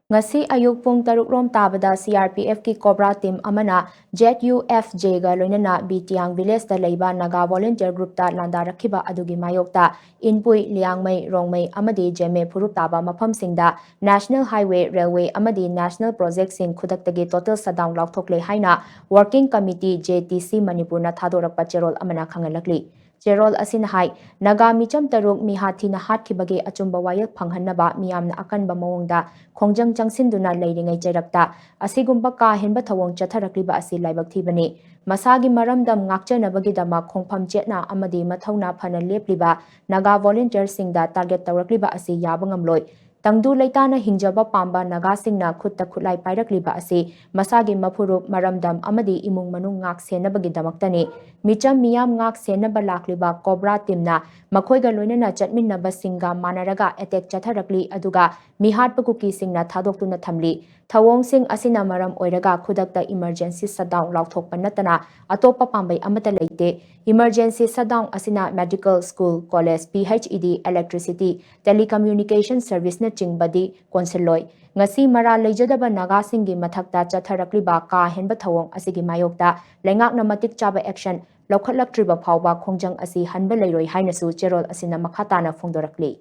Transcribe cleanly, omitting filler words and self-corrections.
Ngasi ayuk pung taruk rom tabada CRPF ki Cobra team amana ZUFJ ga loinana Bitiang village da leiba Naga volunteer group ta landa rakhiba adugi mayokta Inpui Liangmai Rongmai amadi Jeme Phurup taba mafam singda National Highway Railway amadi National Project sing khudaktagi total shutdown Laothok-Khre haina Working Committee JTC Manipur na thadorakpa cherol amana khangalakli Cherol asin hai Naga micham taruk mihathi na hat kibage achumba wayak phanghanaba miyam na akanba mawongda khongjang changsinduna leiringai cherakta asigumba ka henba thawong chatharakliba asi laibak thibani masagi maramdam ngakchanabagi dama khongpham chetna amadi mathauna phana lepliba Naga volunteer singda target tawrakliba asi yabangamloi Tangdu leitana hingjaba pamba Naga singna khutta khulai pairakliba asi masagi mapurup maramdam amadi imung manung ngak senabagi damaktani micham miyam ngak senaba lakliba Cobra teamna makhoiga loinana chatminnaba singa manaraga attack chatharakli aduga mihat pakuki singna thadoktuna thamli thawong sing asina maram oiraga khudakta emergency shutdown Laothokpa natana atopa pambai amata leite emergency shutdown asina medical school college PHED electricity telecommunication service na chingbadi konseloi ngasi mara leijadaba Naga singgi mathakta chatharakliba ka henba thawong asigi mayokta lengakna matik chaba action lokhatlaktriba phawba khongjang asi hanba leiroi hainasu cherol asina makhatana phongdorakli